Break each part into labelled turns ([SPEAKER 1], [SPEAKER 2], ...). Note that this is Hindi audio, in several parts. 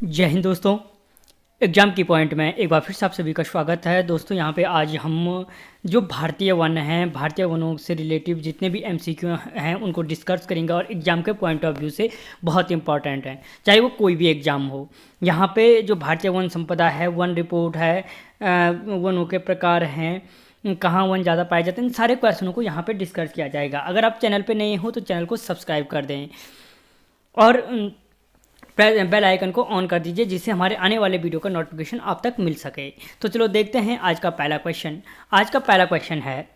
[SPEAKER 1] जय हिंद दोस्तों। एग्जाम की पॉइंट में एक बार फिर से आप सभी का स्वागत है। दोस्तों यहाँ पे आज हम जो भारतीय वन हैं, भारतीय वनों से रिलेटिव जितने भी एमसीक्यू हैं उनको डिस्कस करेंगे और एग्जाम के पॉइंट ऑफ व्यू से बहुत इंपॉर्टेंट है, चाहे वो कोई भी एग्जाम हो। यहाँ पे जो भारतीय वन संपदा है, वन रिपोर्ट है, वनों के प्रकार हैं, कहाँ वन ज़्यादा पाए जाते हैं, इन सारे क्वेश्चनों को यहाँ पर डिस्कस किया जाएगा। अगर आप चैनल पर नए हो तो चैनल को सब्सक्राइब कर दें और बेल आइकन को ऑन कर दीजिए जिससे हमारे आने वाले वीडियो का नोटिफिकेशन आप तक मिल सके। तो चलो देखते हैं आज का पहला क्वेश्चन। आज का पहला क्वेश्चन है,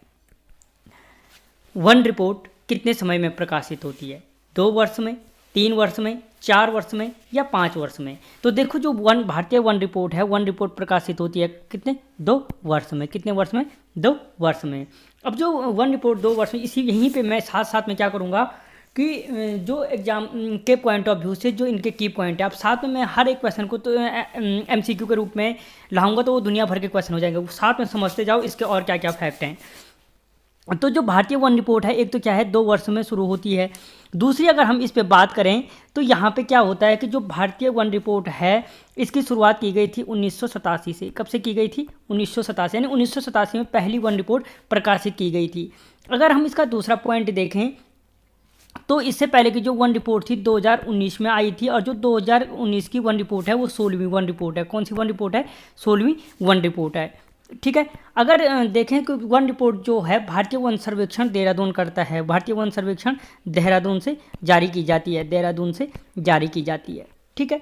[SPEAKER 1] वन रिपोर्ट कितने समय में प्रकाशित होती है? 2 वर्ष में, 3 वर्ष में, 4 वर्ष में या 5 वर्ष में? तो देखो जो भारतीय वन रिपोर्ट है, वन रिपोर्ट प्रकाशित होती है कितने? 2 वर्ष में। कितने वर्ष में? 2 वर्ष में। अब जो वन रिपोर्ट 2 वर्ष में, यहीं पर मैं साथ साथ में क्या करूँगा कि जो एग्जाम के पॉइंट ऑफ व्यू से जो इनके की पॉइंट है, अब साथ में मैं हर एक क्वेश्चन को तो एमसीक्यू के रूप में लाऊंगा तो वो दुनिया भर के क्वेश्चन हो जाएंगे। वो साथ में समझते जाओ इसके और क्या क्या फैक्ट हैं। तो जो भारतीय वन रिपोर्ट है, एक तो क्या है 2 वर्ष में शुरू होती है। दूसरी अगर हम इस पे बात करें तो यहाँ पे क्या होता है कि जो भारतीय वन रिपोर्ट है इसकी शुरुआत की गई थी 1987 से। कब से की गई थी? 1987, यानी 1987 में पहली वन रिपोर्ट प्रकाशित की गई थी। अगर हम इसका दूसरा पॉइंट देखें तो इससे पहले की जो वन रिपोर्ट थी 2019 में आई थी, और जो 2019 की वन रिपोर्ट है वो 16वीं वन रिपोर्ट है। कौन सी वन रिपोर्ट है? 16वीं वन रिपोर्ट है। ठीक है। अगर देखें कि वन रिपोर्ट जो है भारतीय वन सर्वेक्षण देहरादून करता है, भारतीय वन सर्वेक्षण देहरादून से जारी की जाती है, देहरादून से जारी की जाती है। ठीक है।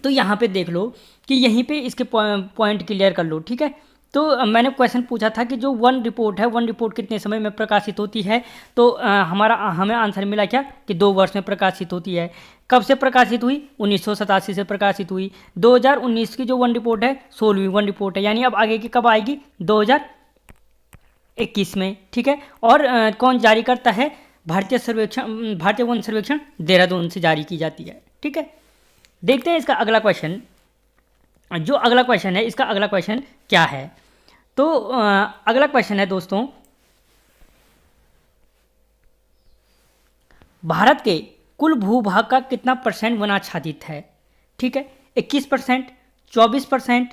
[SPEAKER 1] तो यहाँ पे देख लो कि यहीं पे इसके पॉइंट क्लियर कर लो। ठीक है। तो मैंने क्वेश्चन पूछा था कि जो वन रिपोर्ट है, वन रिपोर्ट कितने समय में प्रकाशित होती है? तो हमें आंसर मिला क्या कि 2 वर्ष में प्रकाशित होती है। कब से प्रकाशित हुई? 1987 से प्रकाशित हुई। 2019 की जो वन रिपोर्ट है 16वीं वन रिपोर्ट है, यानी अब आगे की कब आएगी? 2021 में। ठीक है। और कौन जारी करता है? भारतीय वन सर्वेक्षण देहरादून से जारी की जाती है। ठीक है। देखते हैं इसका अगला क्वेश्चन। जो अगला क्वेश्चन है, इसका अगला क्वेश्चन क्या है? तो अगला क्वेश्चन है दोस्तों, भारत के कुल भूभाग का कितना % वनाच्छादित है? ठीक है। 21%, 24%,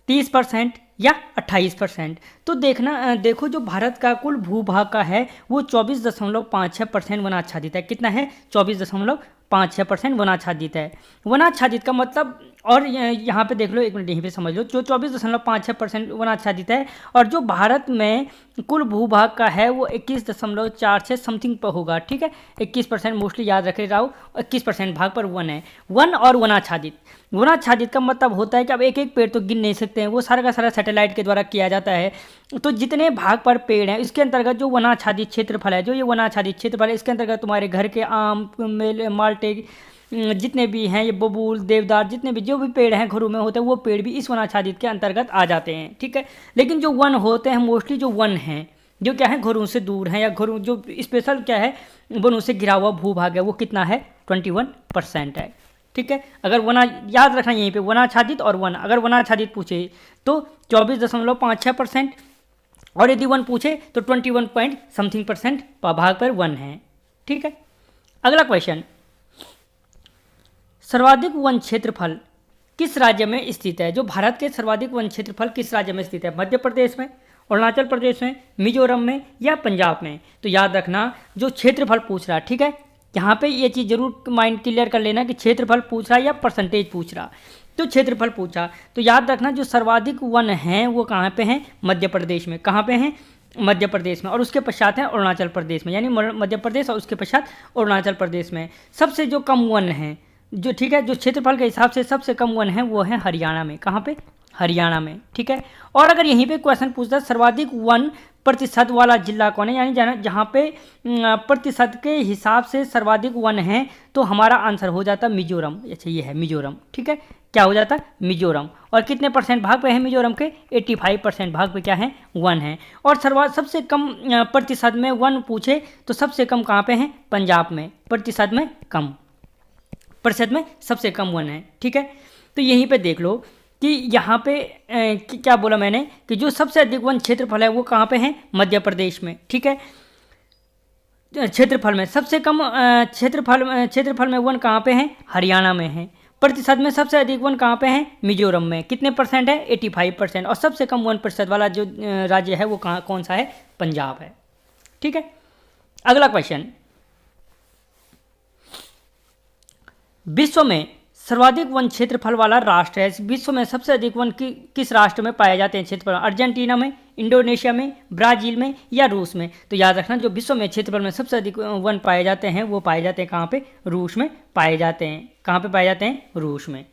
[SPEAKER 1] 30% या 28%? तो देखो जो भारत का कुल भूभाग का है वो 24.56% वनाच्छादित है। कितना है? 24.56% वनाच्छादित है। वनाच्छादित का मतलब, और यहाँ पे देख लो, एक मिनट यहीं पे समझ लो, जो 24.56% वनाच्छादित है और जो भारत में कुल भूभाग का है वो 21.46 समथिंग पर होगा। ठीक है। 21% मोस्टली याद रखे जाओ, 21% भाग पर वन है। वन और वनाच्छादित, वनाच्छादित का मतलब होता है कि अब एक एक पेड़ तो गिन नहीं सकते हैं, वो सारा का सारा सैटेलाइट के द्वारा किया जाता है। तो जितने भाग पर पेड़ हैं इसके अंतर्गत जो वनाच्छादित क्षेत्रफल है, जो ये वनाच्छादित क्षेत्रफल है, इसके अंतर्गत तुम्हारे घर के आम, माल्टे, जितने भी हैं, ये बबूल, देवदार, जितने भी जो भी पेड़ हैं घरों में होते हैं वो पेड़ भी इस वनाच्छादित के अंतर्गत आ जाते हैं। ठीक है। लेकिन जो वन होते हैं मोस्टली, जो वन हैं जो क्या है घरों से दूर हैं, या घरों जो स्पेशल क्या है वनों से घिरा हुआ भूभाग है, वो कितना है? 21% है। ठीक है। अगर वना याद रखना यहीं पे, वनाच्छादित और वन, अगर वनाच्छादित पूछे तो 24.56%, और यदि वन पूछे तो 21 पॉइंट समथिंग % भाग पर वन है। ठीक है। अगला क्वेश्चन, सर्वाधिक वन क्षेत्रफल किस राज्य में स्थित है? जो भारत के सर्वाधिक वन क्षेत्रफल किस राज्य में स्थित है? मध्य प्रदेश में, अरुणाचल प्रदेश में, मिजोरम में या पंजाब में? तो याद रखना जो क्षेत्रफल पूछ रहा, ठीक है, यहाँ पे ये चीज़ जरूर माइंड क्लियर कर लेना कि क्षेत्रफल पूछ रहा या परसेंटेज पूछ रहा। तो क्षेत्रफल पूछा तो याद रखना जो सर्वाधिक वन हैं वो कहाँ पे हैं? मध्य प्रदेश में। कहाँ पे हैं? मध्य प्रदेश में। और उसके पश्चात है अरुणाचल प्रदेश में, यानी मध्य प्रदेश और उसके पश्चात अरुणाचल प्रदेश में। सबसे जो कम वन हैं, जो ठीक है, जो क्षेत्रफल के हिसाब से सबसे कम वन है वो है हरियाणा में। कहाँ पे? हरियाणा में। ठीक है। और अगर यहीं पे क्वेश्चन पूछता है सर्वाधिक वन प्रतिशत वाला जिला कौन है, यानी जहाँ पे प्रतिशत के हिसाब से सर्वाधिक वन है, तो हमारा आंसर हो जाता मिजोरम। अच्छा, ये है मिजोरम। ठीक है। क्या हो जाता? मिजोरम। और कितने % भाग पे है मिजोरम के? 85% भाग पे क्या है? वन है। और सबसे कम प्रतिशत में वन पूछे तो सबसे कम कहाँ पे है? पंजाब में। प्रतिशत में कम, प्रतिशत में सबसे कम वन है। ठीक है। तो यहीं पे देख लो कि यहाँ पे क्या बोला मैंने कि जो सबसे अधिक वन क्षेत्रफल है वो कहाँ पे है? मध्य प्रदेश में। ठीक है। क्षेत्रफल में सबसे कम क्षेत्रफल में वन कहाँ पे है? हरियाणा में है। प्रतिशत में सबसे अधिक वन कहाँ पे है? मिजोरम में। कितने परसेंट है? 85%। और सबसे कम 1% वाला जो राज्य है वो कौन सा है? पंजाब है। ठीक है, अगला क्वेश्चन, विश्व में सर्वाधिक वन क्षेत्रफल वाला राष्ट्र है। विश्व में सबसे अधिक वन किस राष्ट्र में पाए जाते हैं क्षेत्रफल? अर्जेंटीना में, इंडोनेशिया में, ब्राज़ील में या रूस में? तो याद रखना, जो विश्व में क्षेत्रफल में सबसे अधिक वन पाए जाते हैं वो पाए जाते हैं कहाँ पे? रूस में पाए जाते हैं। कहाँ पे पाए जाते हैं? रूस में।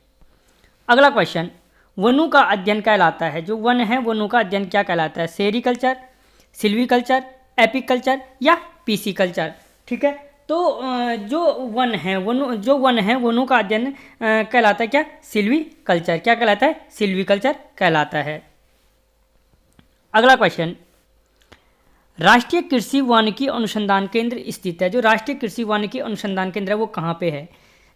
[SPEAKER 1] अगला क्वेश्चन, वनों का अध्ययन कहलाता है, जो वन है वनों का अध्ययन क्या कहलाता है? सेरिकल्चर, सिल्वीकल्चर, एपिकल्चर या पीसीकल्चर? ठीक है, तो जो वन है वनों का अध्ययन कहलाता है क्या? सिल्वीकल्चर। क्या कहलाता है? सिल्वीकल्चर कहलाता है। अगला क्वेश्चन, राष्ट्रीय कृषि वानिकी अनुसंधान केंद्र स्थित है। जो राष्ट्रीय कृषि वानिकी अनुसंधान केंद्र है वो कहाँ पे है?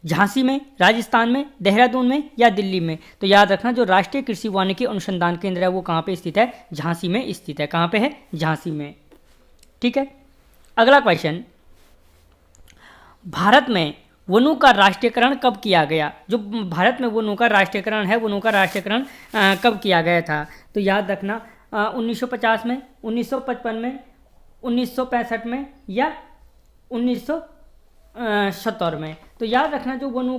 [SPEAKER 1] झांसी में, राजस्थान में, देहरादून में या दिल्ली में? तो याद रखना, जो राष्ट्रीय कृषि वानिकी अनुसंधान केंद्र है वो कहाँ पे स्थित है? झांसी में स्थित है। कहाँ पे है? झांसी में। ठीक है, अगला क्वेश्चन, भारत में वनों का राष्ट्रीयकरण कब किया गया? जो भारत में वनों का राष्ट्रीयकरण है, वनों का राष्ट्रीयकरण कब किया गया था? तो याद रखना, 1950 में, 1955 में, 1965 में या 1970 में? तो याद रखना, जो वनों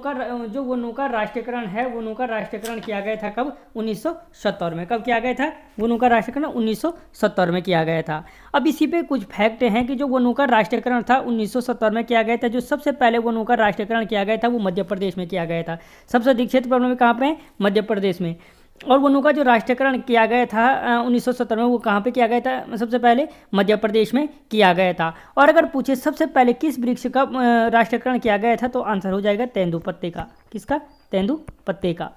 [SPEAKER 1] का राष्ट्रीयकरण है, वनों का राष्ट्रीयकरण किया गया था कब? 1970 में। कब किया गया था वनों का राष्ट्रीयकरण? 1970 में किया गया था। अब इसी पे कुछ फैक्ट हैं कि जो वनों का राष्ट्रीयकरण था 1970 में किया गया था। जो सबसे पहले वनों का राष्ट्रीयकरण किया गया था वो मध्य प्रदेश में किया गया था। सबसे अधिक क्षेत्रफल में कहाँ पे है? मध्य प्रदेश में। और वनों का जो राष्ट्रीयकरण किया गया था 1970 में वो कहाँ पे किया गया था? सबसे पहले मध्य प्रदेश में किया गया था। और अगर पूछे सबसे पहले किस वृक्ष का राष्ट्रीयकरण किया गया था, तो आंसर हो जाएगा तेंदुपत्ते का। किसका? तेंदुपत्ते का।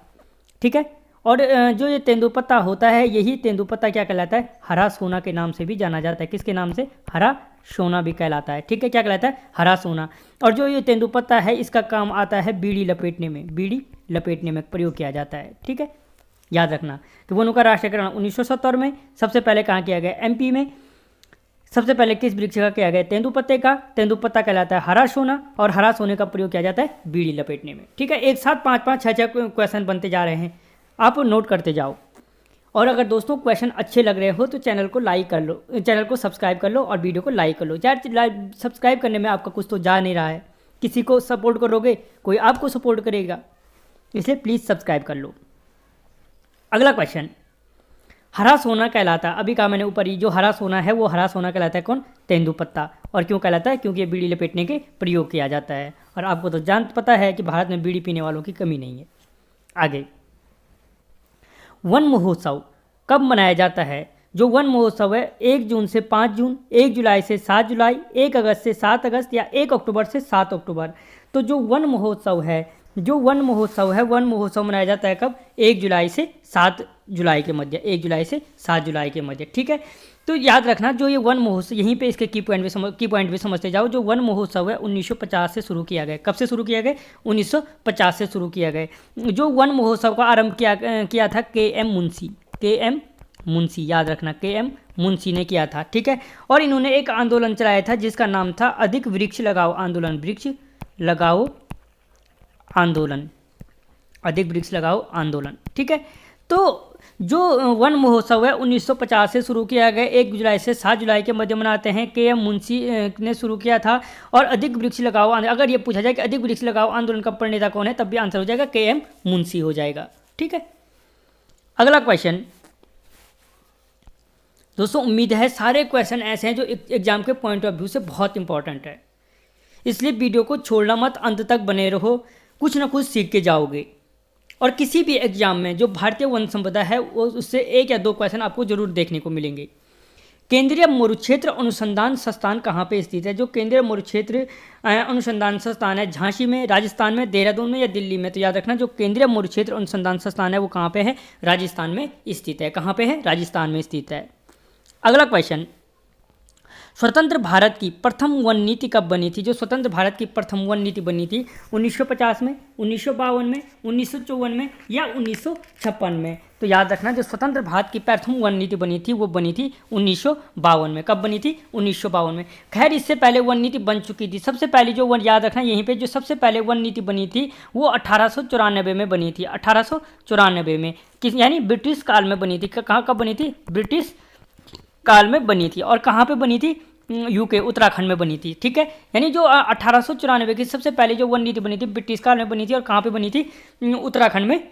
[SPEAKER 1] ठीक है, और जो ये तेंदुपत्ता होता है, यही तेंदुपत्ता क्या कहलाता है? हरा सोना के नाम से भी जाना जाता है। किसके नाम से? हरा सोना भी कहलाता है। ठीक है, क्या कहलाता है? हरा सोना। और जो ये तेंदुपत्ता है इसका काम आता है बीड़ी लपेटने में, बीड़ी लपेटने में प्रयोग किया जाता है। ठीक है, याद रखना कि वनों का राष्ट्रीयकरण 1970 में सबसे पहले कहाँ किया गया? एमपी में। सबसे पहले किस वृक्ष का किया गया? तेंदुपत्ते का। तेंदुपत्ता कहलाता है हरा सोना, और हरा सोने का प्रयोग किया जाता है बीड़ी लपेटने में। ठीक है, एक साथ 5-5, 6-6 क्वेश्चन बनते जा रहे हैं, आप नोट करते जाओ। और अगर दोस्तों क्वेश्चन अच्छे लग रहे हो तो चैनल को लाइक कर लो, चैनल को सब्सक्राइब कर लो और वीडियो को लाइक कर लो। यार सब्सक्राइब करने में आपका कुछ तो जा नहीं रहा है, किसी को सपोर्ट करोगे कोई आपको सपोर्ट करेगा, इसलिए प्लीज़ सब्सक्राइब कर लो। अगला क्वेश्चन, हरा सोना कहलाता है, अभी कहा मैंने ऊपर ही, जो हरा सोना है वो हरा सोना कहलाता है कौन? तेंदुपत्ता। और क्यों कहलाता है? क्योंकि ये बीड़ी लपेटने के प्रयोग किया जाता है। और आपको तो पता है कि भारत में बीड़ी पीने वालों की कमी नहीं है। आगे, वन महोत्सव कब मनाया जाता है? जो वन महोत्सव है 1 जून से 5 जून, 1 जुलाई से 7 जुलाई, 1 अगस्त से 7 अगस्त या 1 अक्टूबर से 7 अक्टूबर। तो जो वन महोत्सव मनाया जाता है कब? 1 जुलाई से 7 जुलाई के मध्य, 1 जुलाई से 7 जुलाई के मध्य। ठीक है, तो याद रखना, जो ये वन महोत्सव, यहीं पे इसके की पॉइंट भी समझते जाओ। जो वन महोत्सव है 1950 से शुरू किया गया। कब से शुरू किया गया? 1950 से शुरू किया गया। जो वन महोत्सव का आरंभ किया था के.एम. मुंशी, याद रखना के.एम. मुंशी ने किया था। ठीक है, और इन्होंने एक आंदोलन चलाया था जिसका नाम था अधिक वृक्ष लगाओ आंदोलन। वृक्ष लगाओ आंदोलन, अधिक वृक्ष लगाओ आंदोलन। ठीक है, तो जो वन महोत्सव है 1950 से शुरू किया गया, 1 जुलाई से 7 जुलाई के मध्य मनाते हैं। के.एम. मुंशी ने शुरू किया था। और अधिक वृक्ष लगाओ आंदोलन, अगर ये पूछा जाए कि अधिक वृक्ष लगाओ आंदोलन का प्रणेता कौन है, तब भी आंसर हो जाएगा के.एम. मुंशी हो जाएगा। ठीक है, अगला क्वेश्चन दोस्तों, उम्मीद है सारे क्वेश्चन ऐसे हैं जो एग्जाम के पॉइंट ऑफ व्यू से बहुत इंपॉर्टेंट है, इसलिए वीडियो को छोड़ना मत, अंत तक बने रहो, कुछ ना कुछ सीख के जाओगे। और किसी भी एग्जाम में जो भारतीय वन संपदा है वो उससे 1 या 2 क्वेश्चन आपको जरूर देखने को मिलेंगे। केंद्रीय मरुक्षेत्र अनुसंधान संस्थान कहाँ पे स्थित है? जो केंद्रीय मरुक्षेत्र अनुसंधान संस्थान है झांसी में, राजस्थान में, देहरादून में या दिल्ली में? तो याद रखना, जो केंद्रीय मरुक्षेत्र अनुसंधान संस्थान है वो कहाँ पे है? राजस्थान में स्थित है। कहाँ पे है? राजस्थान में स्थित है। अगला क्वेश्चन, स्वतंत्र भारत की प्रथम वन नीति कब बनी थी? जो स्वतंत्र भारत की प्रथम वन नीति बनी थी 1950 में, 1952 में, 1954 में या 1956 में? तो याद रखना, जो स्वतंत्र भारत की प्रथम वन नीति बनी थी वो बनी थी 1952 में। कब बनी थी? 1952 में। खैर इससे पहले वन नीति बन चुकी थी। सबसे पहले जो वन, याद रखना यहीं पे, जो सबसे पहले वन नीति बनी थी वो 1894 में बनी थी। 1894 में, किस यानी ब्रिटिश काल में बनी थी। कहाँ कब बनी थी? ब्रिटिश काल में बनी थी। और कहाँ पे बनी थी? यूके, उत्तराखंड में बनी थी। ठीक है, यानी जो 1894 की सबसे पहले जो वन नीति बनी थी ब्रिटिश काल में बनी थी। और कहाँ पे बनी थी? उत्तराखंड में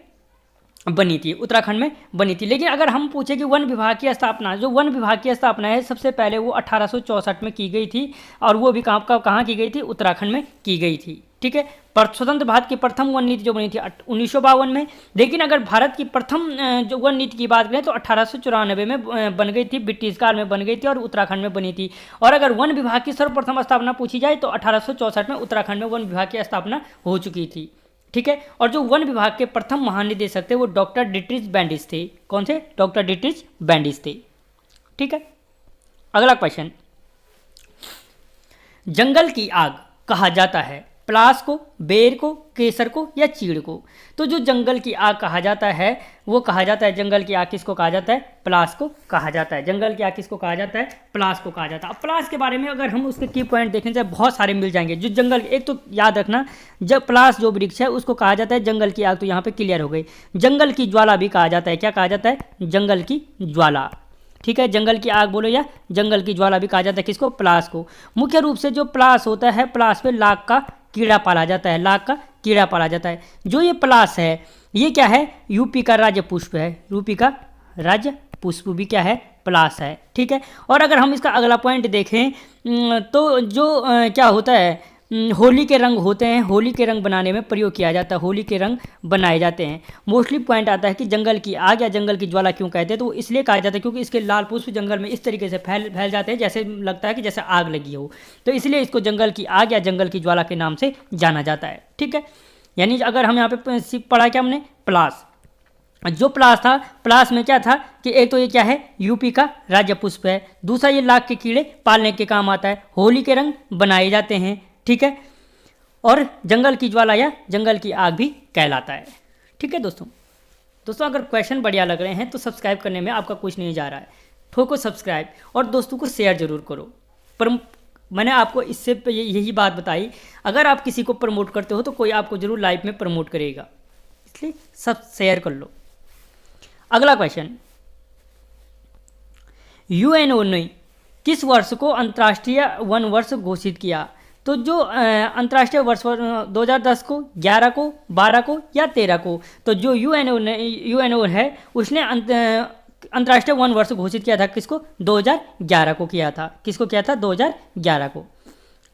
[SPEAKER 1] बनी थी, उत्तराखंड में बनी थी। लेकिन अगर हम पूछे कि वन विभाग की स्थापना, जो वन विभाग की स्थापना है सबसे पहले वो 1864 में की गई थी। और वो भी कहाँ की गई थी? उत्तराखंड में की गई थी। ठीक है, पर स्वतंत्र भारत की प्रथम वन नीति जो बनी थी 1952 में। लेकिन अगर भारत की प्रथम जो वन नीति की बात करें तो 1894 में बन गई थी, ब्रिटिश काल में बन गई थी और उत्तराखंड में बनी थी। और अगर वन विभाग की सर्वप्रथम स्थापना पूछी जाए तो 1864 में उत्तराखंड में वन विभाग की स्थापना हो चुकी थी। ठीक है, और जो वन विभाग के प्रथम महानिदेशक थे वो डॉक्टर डिट्रिच बैंडिस थे। कौन थे? डॉक्टर डिट्रिच बैंडिस थे। ठीक है, अगला क्वेश्चन, जंगल की आग कहा जाता है पलाश को, बेर को, केसर को या चीड़ को? तो जो जंगल की आग कहा जाता है वो कहा जाता है, जंगल की आग किसको कहा जाता है? पलाश को कहा जाता है। जंगल की आग किसको कहा जाता है? पलाश को कहा जाता है। अब पलाश के बारे में अगर हम उसके की पॉइंट देखें तो बहुत सारे मिल जाएंगे। जो जंगल, एक तो याद रखना, जब पलाश जो वृक्ष है उसको कहा जाता है जंगल की आग, तो यहाँ पे क्लियर हो गई। जंगल की ज्वाला भी कहा जाता है। क्या कहा जाता है? जंगल की ज्वाला। ठीक है, जंगल की आग बोलो या जंगल की ज्वाला भी कहा जाता है किसको? पलाश को। मुख्य रूप से जो पलाश होता है, पलाश पे लाख का कीड़ा पाला जाता है, लाख का कीड़ा पाला जाता है। जो ये पलाश है ये क्या है? यूपी का राज्य पुष्प है। यूपी का राज्य पुष्प भी क्या है? पलाश है। ठीक है, और अगर हम इसका अगला पॉइंट देखें तो जो क्या होता है, होली के रंग होते हैं, होली के रंग बनाने में प्रयोग किया जाता है, होली के रंग बनाए जाते हैं। मोस्टली पॉइंट आता है कि जंगल की आग या जंगल की ज्वाला क्यों कहते हैं? तो इसलिए कहा जाता है क्योंकि इसके लाल पुष्प जंगल में इस तरीके से फैल जाते हैं जैसे लगता है कि जैसे आग लगी हो, तो इसलिए इसको जंगल की आग या जंगल की ज्वाला के नाम से जाना जाता है। ठीक है, यानी अगर हम यहाँ पे पढ़ा क्या हमने? पलाश। जो पलाश था, पलाश में क्या था कि एक तो ये क्या है? यूपी का राज्य पुष्प है। दूसरा ये लाख के कीड़े पालने के काम आता है, होली के रंग बनाए जाते हैं। ठीक है, और जंगल की ज्वाला या जंगल की आग भी कहलाता है। ठीक है दोस्तों अगर क्वेश्चन बढ़िया लग रहे हैं तो सब्सक्राइब करने में आपका कुछ नहीं जा रहा है, ठोको सब्सक्राइब और दोस्तों को शेयर जरूर करो। पर मैंने आपको इससे यही बात बताई, अगर आप किसी को प्रमोट करते हो तो कोई आपको जरूर लाइफ में प्रमोट करेगा, इसलिए सब शेयर कर लो। अगला क्वेश्चन, यूएनओ ने किस वर्ष को अंतर्राष्ट्रीय वन वर्ष घोषित किया? तो जो अंतर्राष्ट्रीय वर्ष 2010 को, 11 को, 12 को या 13 को? तो जो यूएनओ है उसने अंतर्राष्ट्रीय वन वर्ष घोषित किया था किसको? 2011 को किया था। किसको किया था? 2011 को।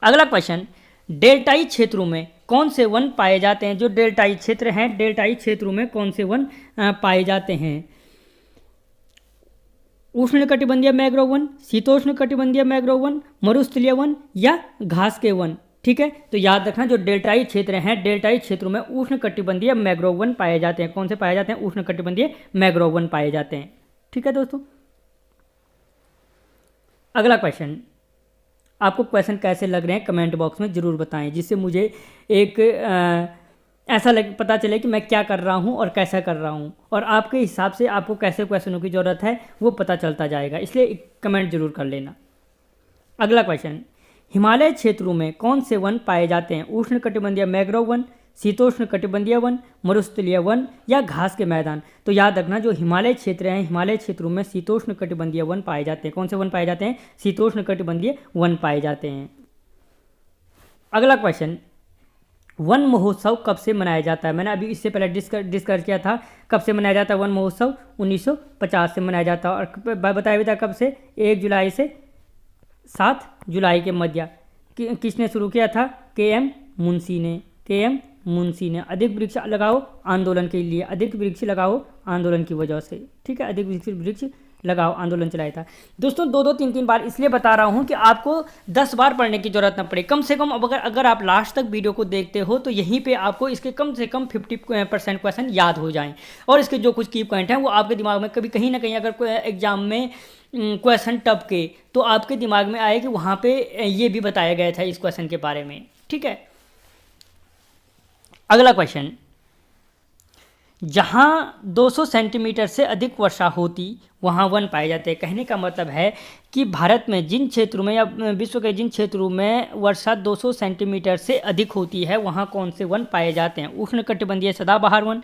[SPEAKER 1] अगला क्वेश्चन, डेल्टाई क्षेत्रों में कौन से वन पाए जाते हैं? जो डेल्टाई क्षेत्र हैं, डेल्टाई क्षेत्रों में कौन से वन पाए जाते हैं? उष्णकटिबंधीय मैंग्रोव वन, शीतोष्ण कटिबंधीय मैंग्रोव वन, मरुस्थलीय वन या घास के वन? ठीक है, तो याद रखना जो डेल्टाई क्षेत्र हैं, डेल्टाई क्षेत्रों में उष्णकटिबंधीय मैंग्रोव वन पाए जाते हैं। कौन से पाए जाते हैं? उष्णकटिबंधीय मैंग्रोव वन पाए जाते हैं। ठीक है दोस्तों, अगला क्वेश्चन, आपको क्वेश्चन कैसे लग रहे हैं कमेंट बॉक्स में जरूर बताएं, जिससे मुझे एक ऐसा पता चले कि मैं क्या कर रहा हूँ और कैसा कर रहा हूँ, और आपके हिसाब से आपको कैसे क्वेश्चनों की ज़रूरत है वो पता चलता जाएगा, इसलिए कमेंट जरूर कर लेना। अगला क्वेश्चन, हिमालय क्षेत्रों में कौन से वन पाए जाते हैं? उष्णकटिबंधीय मैंग्रोव वन, शीतोष्ण कटिबंधीय वन, मरुस्थलीय वन या घास के मैदान? तो याद रखना जो हिमालय क्षेत्र हैं, हिमालय क्षेत्रों में शीतोष्ण कटिबंधीय वन पाए जाते हैं। कौन से वन पाए जाते हैं? शीतोष्ण कटिबंधीय वन पाए जाते हैं। अगला क्वेश्चन, वन महोत्सव कब से मनाया जाता है? मैंने अभी इससे पहले डिस्कस किया था कब से मनाया जाता है वन महोत्सव। 1950 से मनाया जाता है, और बताया भी था कब से? 1 जुलाई से 7 जुलाई के मध्य। किसने शुरू किया था? के.एम. मुंशी ने। के.एम. मुंशी ने। अधिक वृक्ष लगाओ आंदोलन के लिए, अधिक वृक्ष लगाओ आंदोलन की वजह से। ठीक है, अधिक वृक्ष लगाओ आंदोलन चलाया था। दोस्तों 2-2 3-3 बार इसलिए बता रहा हूँ कि आपको 10 बार पढ़ने की जरूरत ना पड़े। कम से कम अब अगर आप लास्ट तक वीडियो को देखते हो तो यहीं पे आपको इसके कम से कम 50% क्वेश्चन याद हो जाएं, और इसके जो कुछ की पॉइंट हैं वो आपके दिमाग में कभी कहीं ना कहीं अगर एग्जाम में क्वेश्चन टप के तो आपके दिमाग में आए कि वहाँ पे ये भी बताया गया था इस क्वेश्चन के बारे में। ठीक है, अगला क्वेश्चन, जहाँ 200 सेंटीमीटर से अधिक वर्षा होती वहाँ वन पाए जाते हैं। कहने का मतलब है कि भारत में जिन क्षेत्रों में या विश्व के जिन क्षेत्रों में वर्षा 200 सेंटीमीटर से अधिक होती है वहाँ कौन से वन पाए जाते हैं? उष्णकटिबंधीय सदाबहार वन,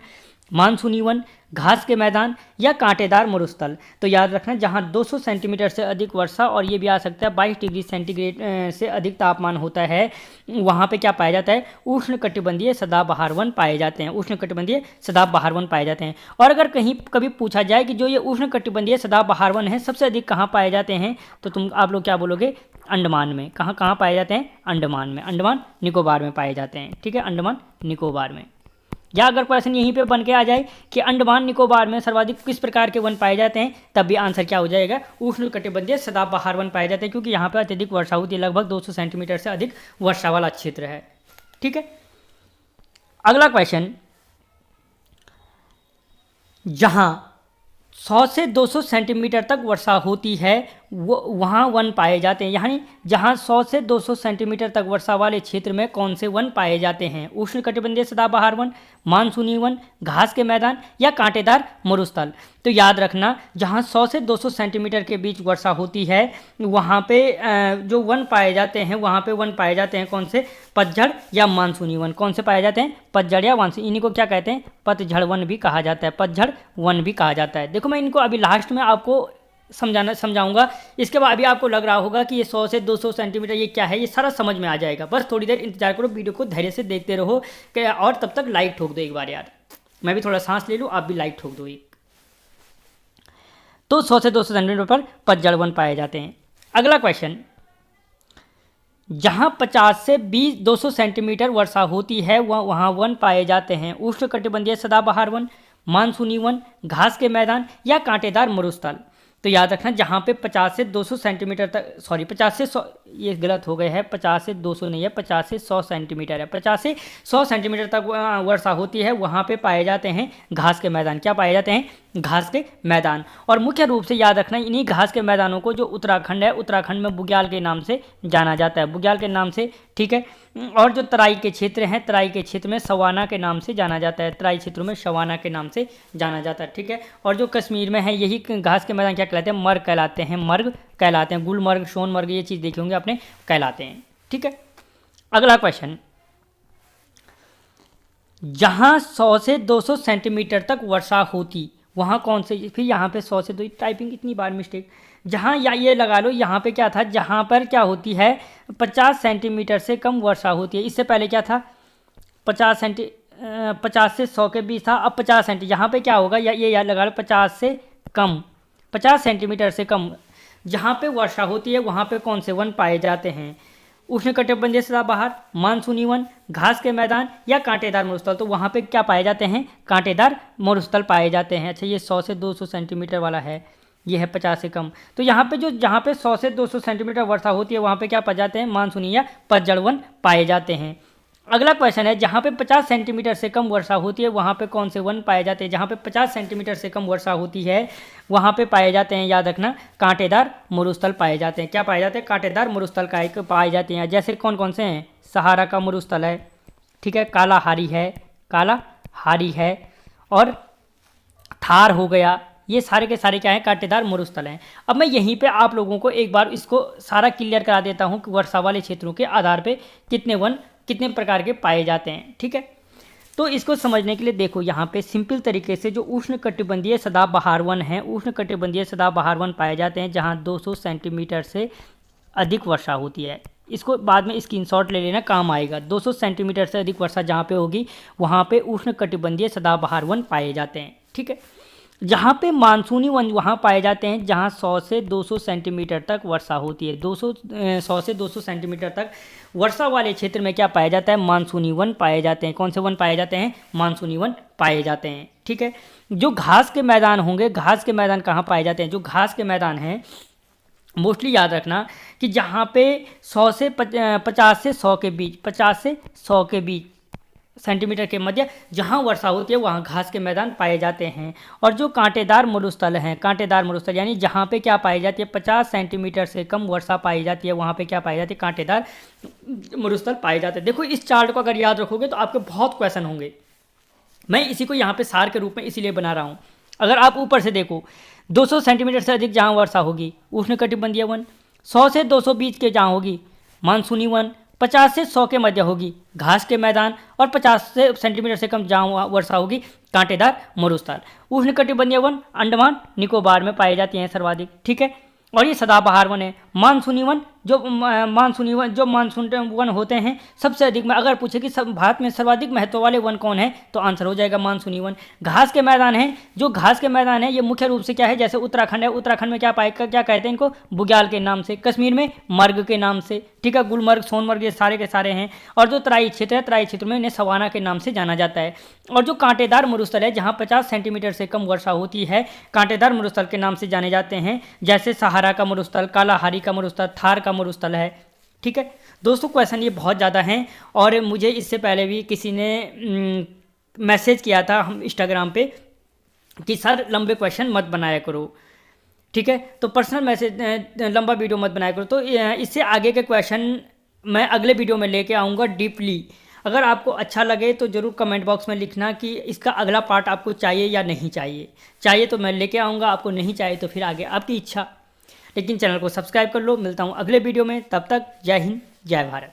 [SPEAKER 1] मानसूनी वन, घास के मैदान या कांटेदार मरुस्थल। तो याद रखना, जहाँ 200 सेंटीमीटर से अधिक वर्षा और ये भी आ सकता है 22 डिग्री सेंटीग्रेड से अधिक तापमान होता है, वहाँ पे क्या पाया जाता है? उष्णकटिबंधीय सदाबहार वन पाए जाते हैं। उष्णकटिबंधीय सदाबहार वन पाए जाते हैं। और अगर कहीं कभी पूछा जाए कि जो ये उष्णकटिबंधीय सदाबहार वन है सबसे अधिक कहाँ पाए जाते हैं, तो आप लोग क्या बोलोगे? अंडमान में। कहाँ पाए जाते हैं? अंडमान में, अंडमान निकोबार में पाए जाते हैं। ठीक है, अंडमान निकोबार में। या अगर क्वेश्चन यहीं पे बन के आ जाए कि अंडमान निकोबार में सर्वाधिक किस प्रकार के वन पाए जाते हैं, तब भी आंसर क्या हो जाएगा? उष्णकटिबंधीय सदाबहार वन पाए जाते हैं, क्योंकि यहाँ पे अत्यधिक वर्षा होती है, लगभग 200 सेंटीमीटर से अधिक वर्षा वाला क्षेत्र है। ठीक है, अगला क्वेश्चन, जहाँ 100 से 200 सेंटीमीटर तक वर्षा होती है वो वहाँ वन पाए जाते हैं। यानी जहाँ 100 से 200 सेंटीमीटर तक वर्षा वाले क्षेत्र में कौन से वन पाए जाते हैं? उष्णकटिबंधीय सदाबहार वन, मानसूनी वन, घास के मैदान या कांटेदार मरुस्थल। तो याद रखना, जहाँ 100 से 200 सेंटीमीटर के बीच वर्षा होती है वहाँ पे जो वन पाए जाते हैं, वहाँ पे वन पाए जाते हैं कौन से? पतझड़ या मानसूनी वन। कौन से पाए जाते हैं? पतझड़ या मानसूनी। इन्हीं को क्या कहते हैं? पतझड़ वन भी कहा जाता है, पतझड़ वन भी कहा जाता है। देखो मैं इनको अभी लास्ट में आपको समझाऊंगा। इसके बाद अभी आपको लग रहा होगा कि ये 100 से 200 सेंटीमीटर ये क्या है, ये सारा समझ में आ जाएगा। बस थोड़ी देर इंतजार करो, वीडियो को धैर्य से देखते रहो और तब तक लाइक ठोक दो एक बार यार। मैं भी थोड़ा सांस ले लूँ, आप भी लाइक ठोक दो एक। तो 100 से 200 सेंटीमीटर पर पतझड़ वन पाए जाते हैं। अगला क्वेश्चन, जहाँ 50 से 200 सेंटीमीटर वर्षा होती है वहाँ वन पाए जाते हैं। उष्णकटिबंधीय सदाबहार वन, मानसूनी वन, घास के मैदान या कांटेदार मरुस्थल। तो याद रखना, जहाँ पे 50 से 200 सेंटीमीटर तक, सॉरी 50 से 100, ये गलत हो गए है, 50 से 200 नहीं है, 50 से 100 सेंटीमीटर है। 50 से 100 सेंटीमीटर तक वर्षा होती है, वहाँ पे पाए जाते हैं घास के मैदान। क्या पाए जाते हैं? घास के मैदान। और मुख्य रूप से याद रखना, इन्हीं घास के मैदानों को जो उत्तराखंड है, उत्तराखंड में बुग्याल के नाम से जाना जाता है, बुग्याल के नाम से। ठीक है, और जो तराई के क्षेत्र हैं, तराई के क्षेत्र में सवाना के नाम से जाना जाता है, तराई क्षेत्रों में सवाना के नाम से जाना जाता है। ठीक है, और जो कश्मीर में है यही घास के मैदान क्या कहलाते हैं? मर्ग कहलाते हैं, मर्ग कहलाते हैं। गुलमर्ग, सोनमर्ग ये चीज़ देखे होंगे आपने, कहलाते हैं। ठीक है, अगला क्वेश्चन, जहाँ 100 से 200 सेंटीमीटर तक वर्षा होती वहाँ कौन से? फिर यहाँ पे 100 से 2, टाइपिंग इतनी बार मिस्टेक। जहाँ या ये लगा लो, यहाँ पे क्या था? जहाँ पर क्या होती है 50 सेंटीमीटर से कम वर्षा होती है। इससे पहले क्या था? 50 से 100 के बीच था, अब 50 सेंटी। यहाँ पे क्या होगा? या ये याद लगा लो, 50 से कम, 50 सेंटीमीटर से कम जहाँ पे वर्षा होती है वहाँ पे कौन से वन पाए जाते हैं? उष्णकटिबंधीय सदाबहार, मानसूनी वन, घास के मैदान या कांटेदार मरुस्थल। तो वहाँ पे क्या पाए जाते हैं? कांटेदार मरुस्थल पाए जाते हैं। अच्छा, ये 100 से 200 सेंटीमीटर वाला है, ये है 50 से कम। तो यहाँ पे जहाँ पे 100 से 200 सेंटीमीटर वर्षा होती है वहाँ पे क्या पाए जाते हैं? मानसूनी या पतझड़ वन पाए जाते हैं। अगला क्वेश्चन है, जहाँ पे 50 सेंटीमीटर से कम वर्षा होती है वहाँ पे कौन से वन पाए जाते हैं? जहाँ पे 50 सेंटीमीटर से कम वर्षा होती है वहाँ पे पाए जाते हैं, याद रखना, कांटेदार मरुस्थल पाए जाते हैं। क्या पाए जाते हैं? कांटेदार मरुस्थल का पाए जाते हैं। जैसे कौन कौन से हैं? सहारा का मरुस्थल है, ठीक है, कालाहारी है, और थार हो गया। ये सारे के सारे क्या हैं? कांटेदार मरुस्थल हैं। अब मैं यहीं पे आप लोगों को एक बार इसको सारा क्लियर करा देता हूँ कि वर्षा वाले क्षेत्रों के आधार पे कितने प्रकार के पाए जाते हैं। ठीक है, तो इसको समझने के लिए देखो, यहाँ पे सिंपल तरीके से जो उष्णकटिबंधीय सदाबहार वन है, उष्णकटिबंधीय सदाबहार वन पाए जाते हैं जहाँ 200 सेंटीमीटर से अधिक वर्षा होती है। इसको बाद में स्क्रीनशॉट ले लेना, काम आएगा। 200 सेंटीमीटर से अधिक वर्षा जहाँ पे होगी वहाँ पे उष्णकटिबंधीय सदाबहार वन पाए जाते हैं। ठीक है, जहाँ पे मानसूनी वन वहाँ पाए जाते हैं जहाँ 100 से 200 सेंटीमीटर तक वर्षा होती है। 100 से 200 सेंटीमीटर तक वर्षा वाले क्षेत्र में क्या पाया जाता है, मानसूनी वन पाए जाते हैं। कौन से वन पाए जाते हैं, मानसूनी वन पाए जाते हैं। ठीक है, जो घास के मैदान होंगे, घास के मैदान कहाँ पाए जाते हैं, जो घास के मैदान हैं मोस्टली याद रखना कि जहाँ पे 100 से 50 से 100 के बीच, 50 से 100 के बीच सेंटीमीटर के मध्य जहाँ वर्षा होती है वहाँ घास के मैदान पाए जाते हैं। और जो कांटेदार मरुस्थल हैं, कांटेदार मरुस्थल यानी जहाँ पे क्या पाई जाती है, 50 सेंटीमीटर से कम वर्षा पाई जाती है, वहाँ पे क्या पाई जाती है, कांटेदार मरुस्थल पाए जाते हैं। देखो इस चार्ट को अगर याद रखोगे तो आपके बहुत क्वेश्चन होंगे। मैं इसी को यहाँ पे सार के रूप में इसीलिए बना रहा हूँ। अगर आप ऊपर से देखो 200 सेंटीमीटर से अधिक जहाँ वर्षा होगी उष्णकटिबंधीय वन, 100 से 200 बीच के जहाँ होगी मानसूनी वन, 50 से 100 के मध्य होगी घास के मैदान, और 50 से सेंटीमीटर से कम जहाँ वर्षा होगी कांटेदार मरुस्थल। उष्णकटिबंधीय वन अंडमान निकोबार में पाए जाती हैं सर्वाधिक। ठीक है, और ये सदाबहार वन है। मानसूनी वन जो मानसून वन होते हैं सबसे अधिक में, अगर पूछे कि सब भारत में सर्वाधिक महत्व वाले वन कौन है तो आंसर हो जाएगा मानसूनी वन। घास के मैदान हैं, जो घास के मैदान है ये मुख्य रूप से क्या है, जैसे उत्तराखंड है, उत्तराखंड में क्या कहते हैं इनको, बुग्याल के नाम से, कश्मीर में मर्ग के नाम से। ठीक है, गुलमर्ग, सोनमर्ग, ये सारे के सारे हैं। और जो तराई क्षेत्र है, तराई क्षेत्र में इन्हें सवाना के नाम से जाना जाता है। और जो कांटेदार मरुस्थल है जहाँ 50 सेंटीमीटर से कम वर्षा होती है, कांटेदार मरुस्थल के नाम से जाने जाते हैं, जैसे सहारा का मरुस्थल, कालाहारी का मरुस्थल, थार का मरुस्थल है। ठीक है दोस्तों, क्वेश्चन ये बहुत ज़्यादा हैं और मुझे इससे पहले भी किसी ने मैसेज किया था हम इंस्टाग्राम पे कि सर लंबे क्वेश्चन मत बनाया करो। ठीक है, तो पर्सनल मैसेज, लंबा वीडियो मत बनाया करो। तो इससे आगे के क्वेश्चन मैं अगले वीडियो में लेके आऊँगा डीपली। अगर आपको अच्छा लगे तो ज़रूर कमेंट बॉक्स में लिखना कि इसका अगला पार्ट आपको चाहिए या नहीं चाहिए। चाहिए तो मैं लेके आऊँगा, आपको नहीं चाहिए तो फिर आगे आपकी इच्छा। लेकिन चैनल को सब्सक्राइब कर लो। मिलता हूँ अगले वीडियो में, तब तक जय हिंद जय भारत।